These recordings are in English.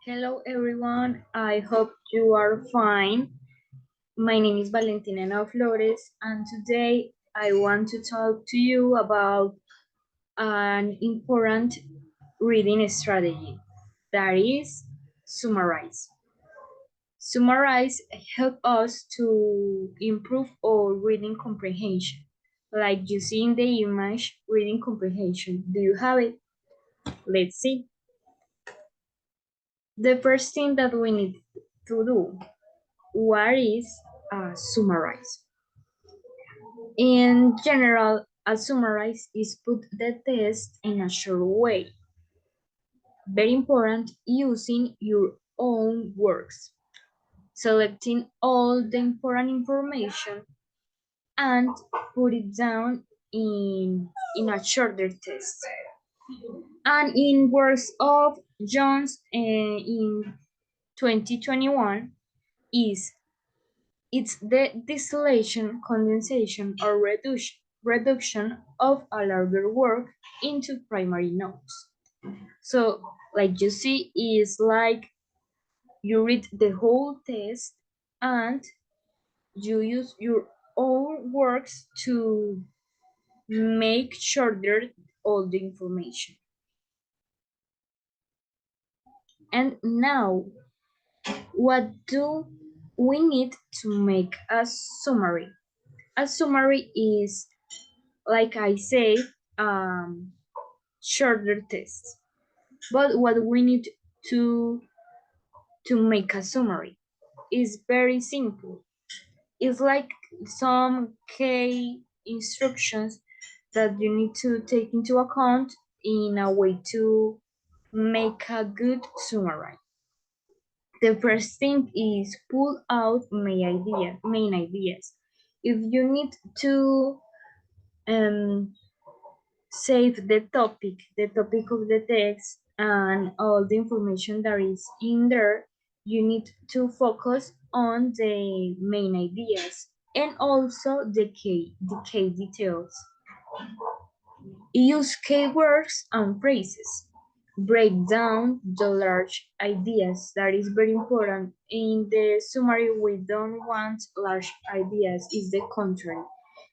Hello everyone, I hope you are fine. My name is Valentina Nao Flores and today I want to talk to you about an important reading strategy that is summarize. Summarize help us to improve our reading comprehension. Like you see in the image, reading comprehension. Do you have it? Let's see. The first thing that we need to do, what is summarize? In general, a summarize is put the test in a short way. Very important, using your own words, selecting all the important information and put it down in a shorter test. And in words of Jones in 2021 is it's the distillation, condensation, or reduction of a larger work into primary notes. So, like you see, is like you read the whole test and you use your own works to make shorter all the information. And now, what do we need to make a summary? A summary is, like I say, um, shorter tests. But what we need to make a summary is very simple. It's like some key instructions that you need to take into account in a way to make a good summary. The first thing is pull out main ideas. If you need to um, save the topic of the text, and all the information that is in there, you need to focus on the main ideas and also the key details. Use keywords and phrases. Break down the large ideas. That is very important. In the summary, we don't want large ideas, it's the contrary.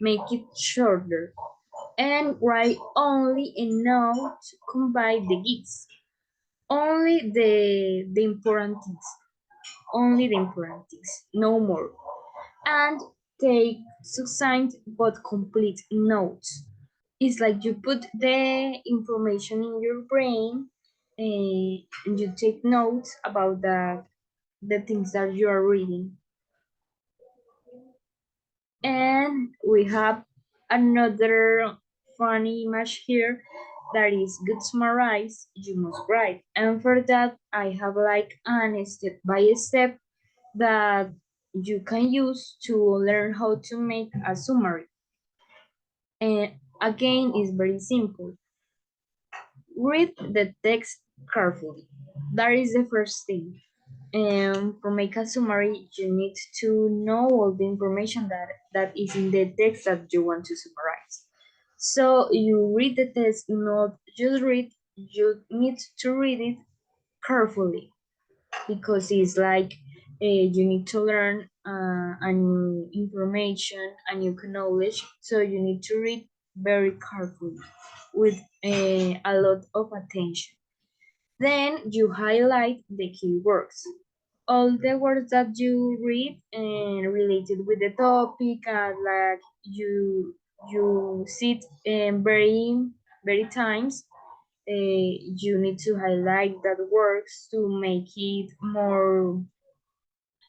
Make it shorter and write only enough to combine the gifts. Only the important things. Only the important things. No more. And take succinct but complete notes. It's like you put the information in your brain and you take notes about the things that you are reading. And we have another funny image here that is good summarize, you must write. And for that, I have like an step by step that you can use to learn how to make a summary. And again, it's very simple. Read the text carefully. That is the first thing. And for make a summary, you need to know all the information that is in the text that you want to summarize. So you read the text, not just read, you need to read it carefully because it's like you need to learn a new information, a new knowledge. So you need to read very carefully with a lot of attention. Then you highlight the keywords. All the words that you read and related with the topic, like you see it very times. You need to highlight that words to make it more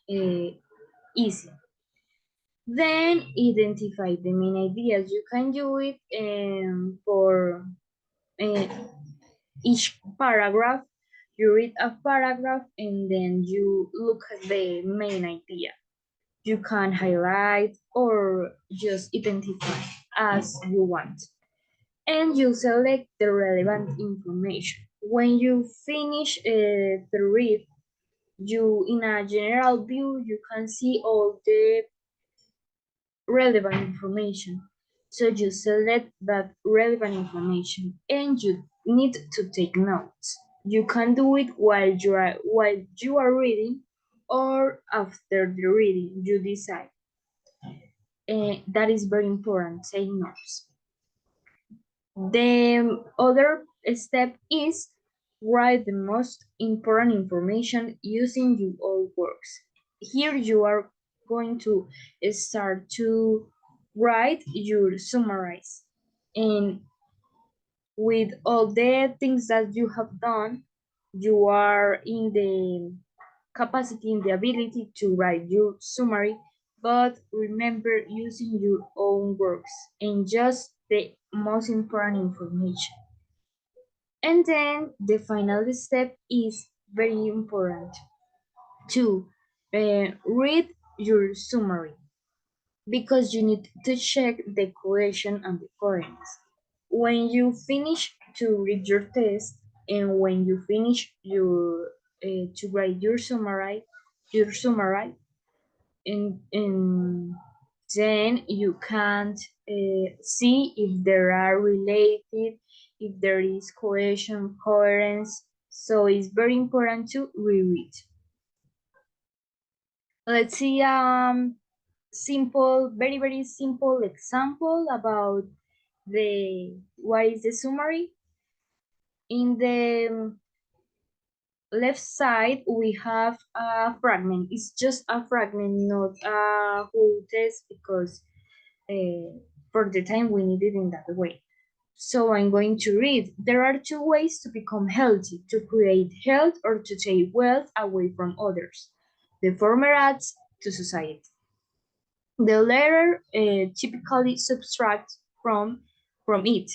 uh, easy. Then identify the main ideas. You can do it for uh, each paragraph. You read a paragraph and then you look at the main idea. You can highlight or just identify as you want. And you select the relevant information. When you finish the read, you in a general view, you can see all the relevant information. So you select that relevant information and you need to take notes. You can do it while you are reading or after the reading, you decide. That is very important, saying notes. The other step is write the most important information using your own works. Here you are going to start to write your summarize. And with all the things that you have done, you are in the capacity, in the ability to write your summary, but remember using your own works and just the most important information. And then the final step is very important to read your summary because you need to check the cohesion and the coherence. When you finish to read your test and when you finish your to write your summary, and then you can't see if there are related, if there is cohesion, coherence. So it's very important to reread. Let's see simple, very, very simple example about the what is the summary. In the left side, we have a fragment. It's just a fragment, not a whole test because for the time we need it in that way. So I'm going to read. There are two ways to become healthy, to create health or to take wealth away from others. The former adds to society. The latter typically subtracts from it.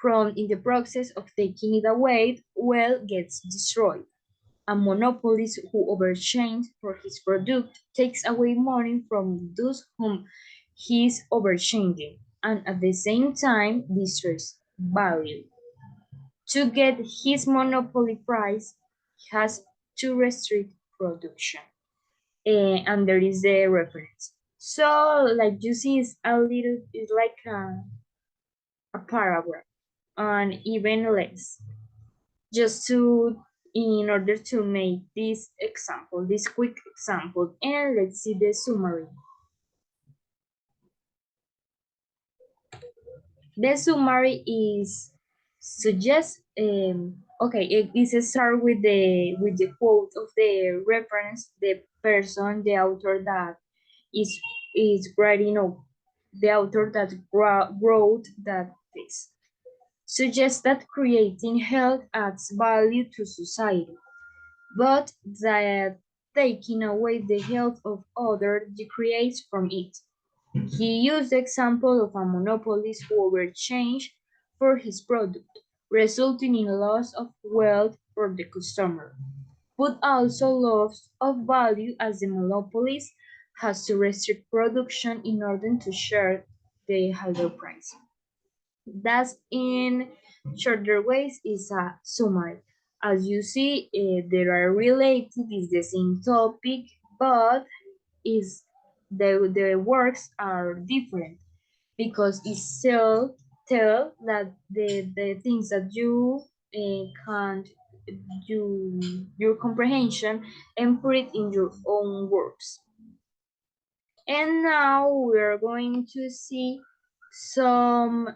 From in the process of taking it away, wealth gets destroyed. A monopolist who overcharges for his product takes away money from those whom he is overcharging, and at the same time destroys value. To get his monopoly price, he has to restrict production. And there is the reference. So, like you see, it's like a paragraph, and even less. Just to in order to make this quick example, and let's see the summary. The summary is suggest okay, it start with the quote of the reference, the person, the author that is writing, or the author that wrote that text. Suggests that creating health adds value to society, but that taking away the health of others decreases from it. He used the example of a monopolist who overcharged for his product, resulting in loss of wealth for the customer, but also loss of value as the monopolist has to restrict production in order to share the higher price. That's in shorter ways is a summary. As you see, they are related, it's the same topic, but is the works are different because it still tell that the things that you can't your comprehension and put it in your own words. And now we're going to see some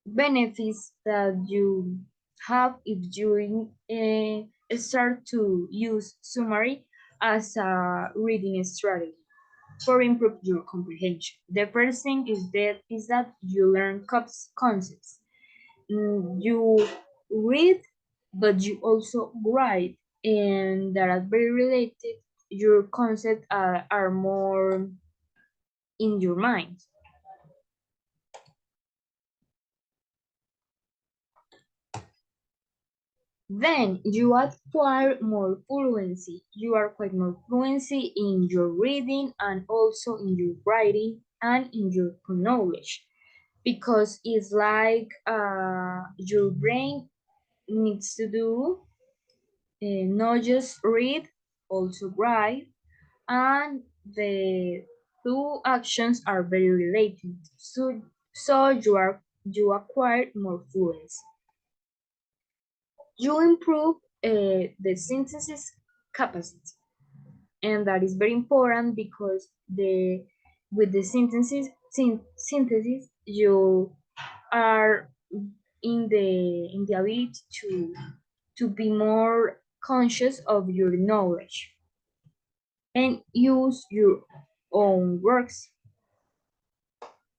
benefits that you have if you start to use summary as a reading strategy for improve your comprehension. The first thing is that you learn concepts. You read, but you also write, and that are very related. Your concepts are more in your mind. Then you acquire more fluency. You acquire more fluency in your reading and also in your writing and in your knowledge because it's like your brain needs to do not just read, also write, and the two actions are very related. So you acquire more fluency. you improve the synthesis capacity, and that is very important because the with the synthesis you are in the ability to be more conscious of your knowledge and use your own works.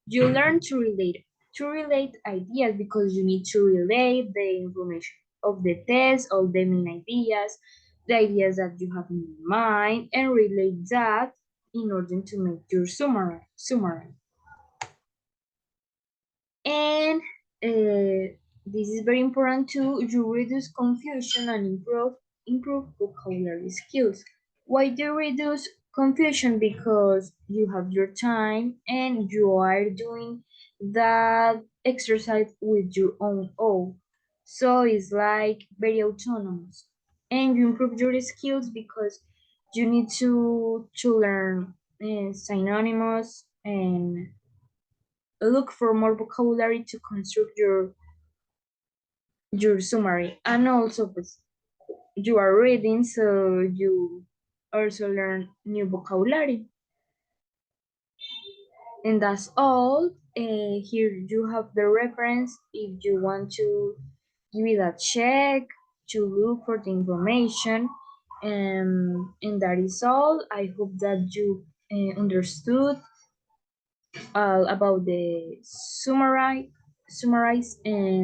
You learn to relate ideas because you need to relate the information of the test, all the main ideas, the ideas that you have in your mind, and relate that in order to make your summary. And this is very important too. You reduce confusion and improve vocabulary skills. Why do you reduce confusion? Because you have your time and you are doing that exercise with your own O. So it's like very autonomous. And you improve your skills because you need to learn synonymous and look for more vocabulary to construct your summary. And also you are reading, so you also learn new vocabulary. And that's all. Here you have the reference if you want to give it a check, to look for the information. And that is all. I hope that you understood all about the summarize and